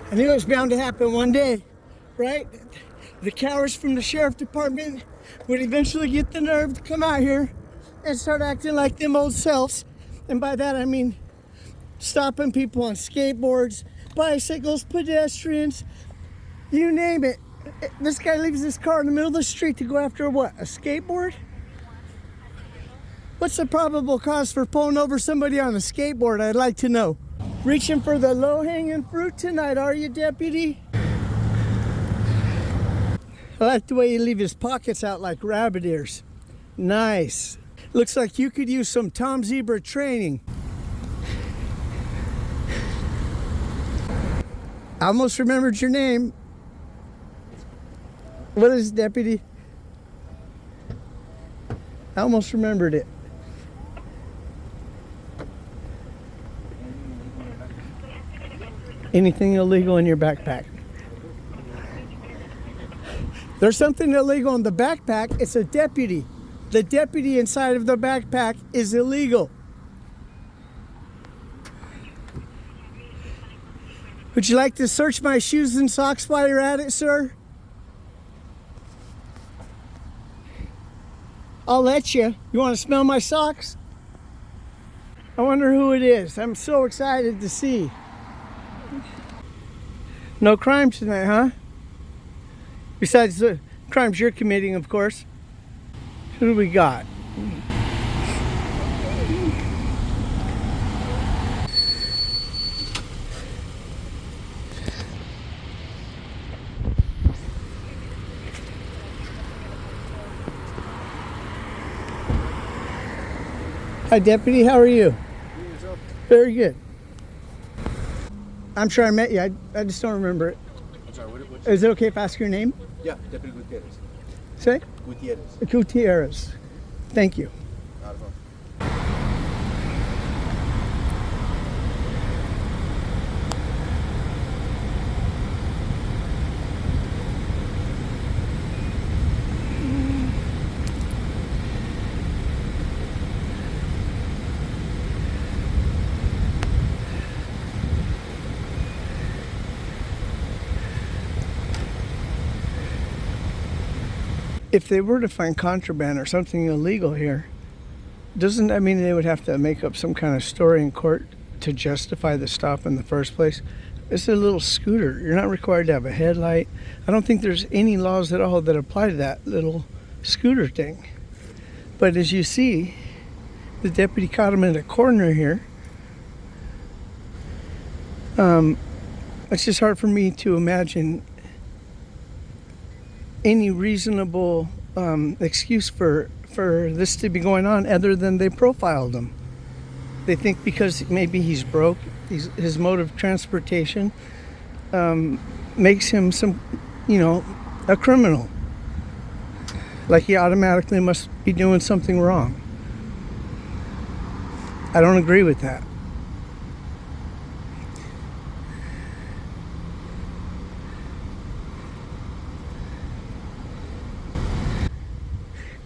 I knew it was bound to happen one day, right? The cowards from the sheriff department would eventually get the nerve to come out here and start acting like them old selves. And by that I mean stopping people on skateboards, bicycles, pedestrians, you name it. This guy leaves his car in the middle of the street to go after what? A skateboard? What's the probable cause for pulling over somebody on a skateboard? I'd like to know. Reaching for the low-hanging fruit tonight, are you, deputy? I like the way you leave his pockets out like rabbit ears. Nice. Looks like you could use some Tom Zebra training. I almost remembered your name. What is it, deputy? I almost remembered it. Anything illegal in your backpack? There's something illegal in the backpack. It's a deputy. The deputy inside of the backpack is illegal. Would you like to search my shoes and socks while you're at it, sir? I'll let you. You want to smell my socks? I wonder who it is. I'm so excited to see. No crime tonight, huh? Besides the crimes you're committing, of course. Who do we got? Hi, deputy. How are you? Very good. I'm sure I met you. I just don't remember it. I'm sorry, what's Is it okay if I ask your name? Yeah, Deputy Gutierrez. Say? Gutierrez. Gutierrez. Thank you. Not a problem. If they were to find contraband or something illegal here, doesn't that mean they would have to make up some kind of story in court to justify the stop in the first place? It's a little scooter. You're not required to have a headlight. I don't think there's any laws at all that apply to that little scooter thing. But as you see, the deputy caught him in a corner here. It's just hard for me to imagine any reasonable excuse for this to be going on other than they profiled him. They think because maybe he's broke, his mode of transportation makes him a criminal. Like he automatically must be doing something wrong. I don't agree with that.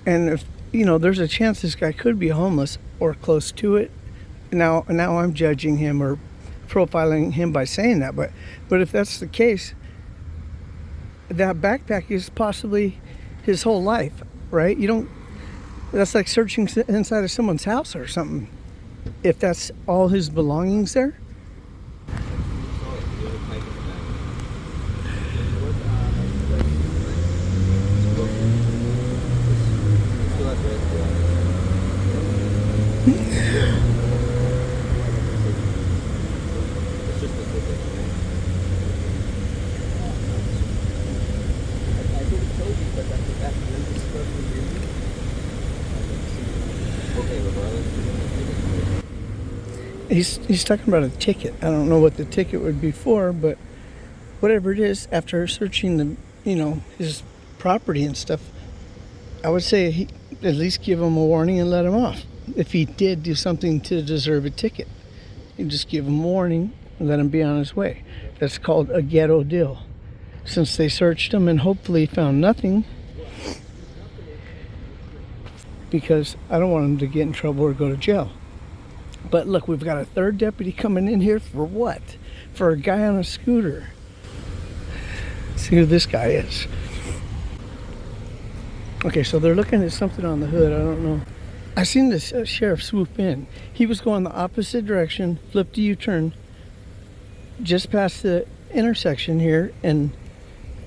And if, there's a chance this guy could be homeless or close to it. Now I'm judging him or profiling him by saying that. But if that's the case, that backpack is possibly his whole life, right? That's like searching inside of someone's house or something. If that's all his belongings there. He's talking about a ticket. I don't know what the ticket would be for, but whatever it is, after searching his property and stuff, I would say at least give him a warning and let him off. If he did do something to deserve a ticket, you just give him a warning and let him be on his way. That's called a ghetto deal. Since they searched him and hopefully found nothing, because I don't want him to get in trouble or go to jail. But look, we've got a third deputy coming in here for what? For a guy on a scooter. see who this guy is. Okay, so they're looking at something on the hood. I don't know. I seen this sheriff swoop in. He was going the opposite direction, flipped a U-turn, just past the intersection here, and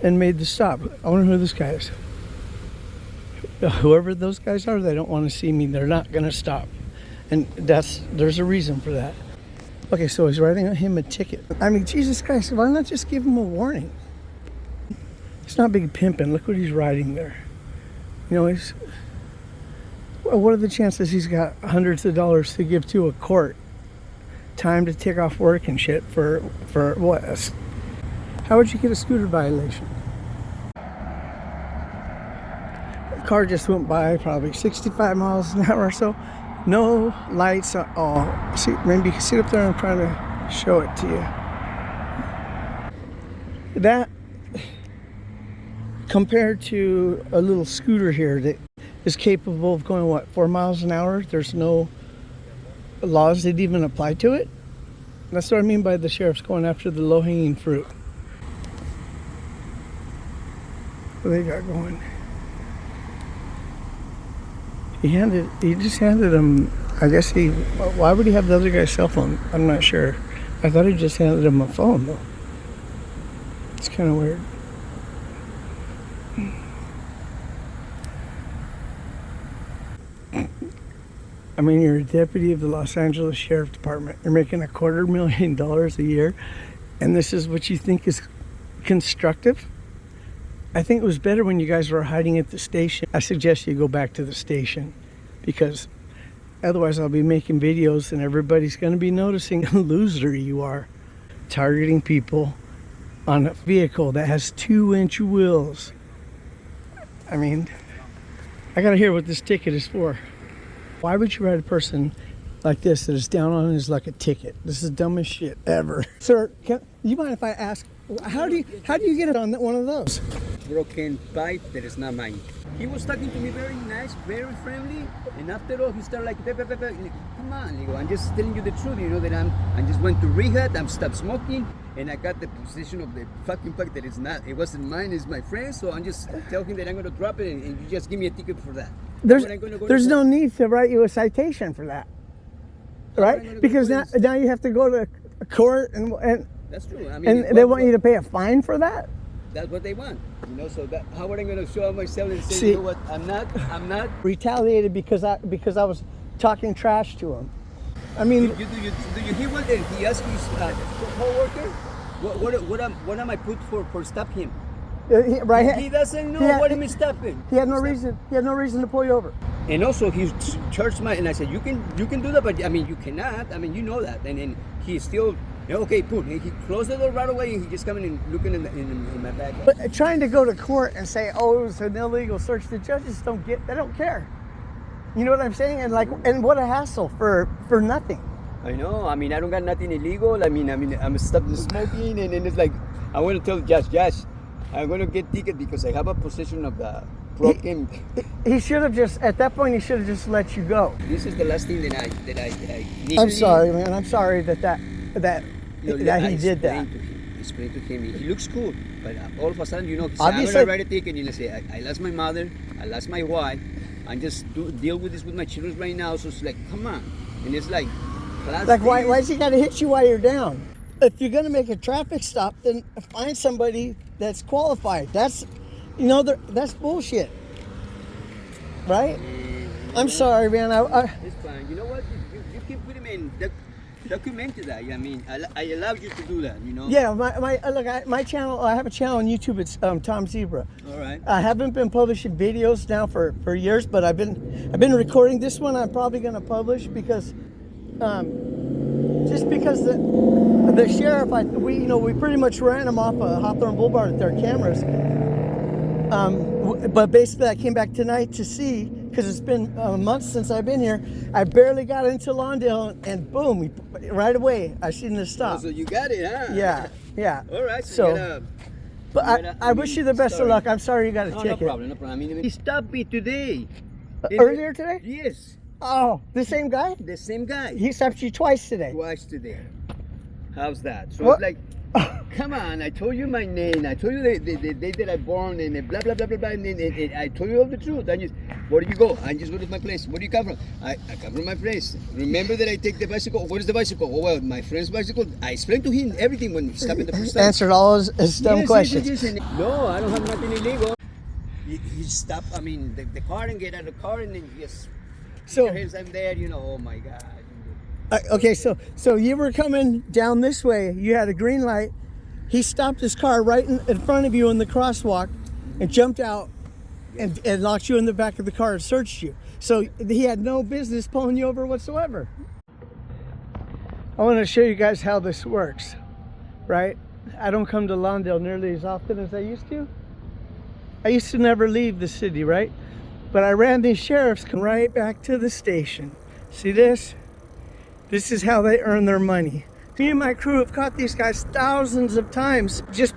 made the stop. I wonder who this guy is. Whoever those guys are, they don't want to see me. They're not going to stop. And there's a reason for that. Okay, so he's writing him a ticket. I mean, Jesus Christ, why not just give him a warning? It's not big pimping. Look what he's writing there. You know, well, what are the chances he's got hundreds of dollars to give to a court? Time to take off work and shit for what? How would you get a scooter violation? A car just went by, probably 65 miles an hour or so. No lights at all. See, maybe you can sit up there and try to show it to you. That, compared to a little scooter here that is capable of going, what, 4 miles an hour? There's no laws that even apply to it. That's what I mean by the sheriff's going after the low-hanging fruit. What they got going? He just handed him, I guess why would he have the other guy's cell phone? I'm not sure. I thought he just handed him a phone though. It's kind of weird. I mean, you're a deputy of the Los Angeles Sheriff Department. You're making $250,000 a year, and this is what you think is constructive? I think it was better when you guys were hiding at the station. I suggest you go back to the station, because otherwise I'll be making videos and everybody's going to be noticing how loser you are. Targeting people on a vehicle that has 2-inch wheels. I mean, I got to hear what this ticket is for. Why would you write a person like this that is down on his luck a ticket? This is the dumbest shit ever. Sir, you mind if I ask, how do you get it on one of those? Broken pipe that is not mine. He was talking to me very nice, very friendly, and after all, he started like, come on, Ligo, I'm just telling you the truth, you know, that I just went to rehab, I'm stopped smoking, and I got the position of the fucking pipe that is not, it wasn't mine, it's my friend, so I'm just telling him that I'm going to drop it, and you just give me a ticket for that. There's no need to write you a citation for that, right? Because now you have to go to court, and that's true. I mean, and they want you to pay a fine for that? That's what they want, you know. So how are I going to show myself and say, you know what? I'm not retaliated because I was talking trash to him. I mean, do you hear what he asked his co-worker? What am I put for stop him? Right. He doesn't know what I'm stopping. He had no reason. He had no reason to pull you over. And also he charged and I said you can do that, but I mean you cannot. I mean you know that. And he still. Okay, boom. He closed the door right away, and he just coming and looking in my bag. But trying to go to court and say, "Oh, it was an illegal search," the judges they don't care. You know what I'm saying? And what a hassle for nothing. I know. I mean, I don't got nothing illegal. I mean, I'm stopped smoking, and then it's like I want to tell the judge, I'm going to get ticket because I have a possession of the broken. He should have just at that point. He should have just let you go. This is the last thing that I need. I'm sorry, man. I'm sorry that he did that. Explain to him. He looks cool, but all of a sudden, you know, he's Obviously, I'm gonna write a ticket and I say, I lost my mother, I lost my wife, I just deal with this with my children right now. So it's like, come on, and it's like, why's he gotta hit you while you're down? If you're gonna make a traffic stop, then find somebody that's qualified. That's bullshit, right? I'm sorry, man. It's fine. You know what? You can put him in. Document that. I mean, I allow you to do that. You know. Yeah, my channel. I have a channel on YouTube. It's Tom Zebra. All right. I haven't been publishing videos now for years, but I've been recording. This one I'm probably going to publish because, just because the sheriff, we pretty much ran him off of Hawthorne Boulevard with their cameras. But basically, I came back tonight to see, because it's been months since I've been here. I barely got into Lawndale, and boom, right away, I seen this stop. Oh, so you got it, huh? Yeah. All right. I wish you the best of luck. I'm sorry you got a ticket. No problem. I mean, he stopped me today. Earlier today? Yes. Oh, the same guy? The same guy. He stopped you twice today. Twice today. How's that? So What? it's like, come on, I told you my name. I told you the day that I born and blah, blah, blah, blah, blah. And I told you all the truth. I just, where do you go? I just go to my place. Where do you come from? I come from my place. Remember that I take the bicycle? What is the bicycle? Oh, well, my friend's bicycle. I explained to him everything when he stopped in the first time. Answered all his dumb Yes, questions. yes, yes, and no, I don't have nothing illegal. He stopped, I mean, the car and get out of the car and then just, So, I'm there, you know, oh my God. okay, so you were coming down this way. You had a green light. He stopped his car right in front of you in the crosswalk and jumped out and locked you in the back of the car and searched you. So he had no business pulling you over whatsoever. I want to show you guys how this works, right? I don't come to Lawndale nearly as often as I used to. I used to never leave the city, right? But I ran these sheriffs come right back to the station. See this? This is how they earn their money. Me and my crew have caught these guys thousands of times, just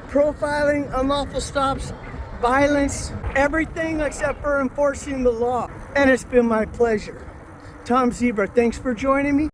profiling, unlawful stops, violence, everything except for enforcing the law. And it's been my pleasure. Tom Zebra, thanks for joining me.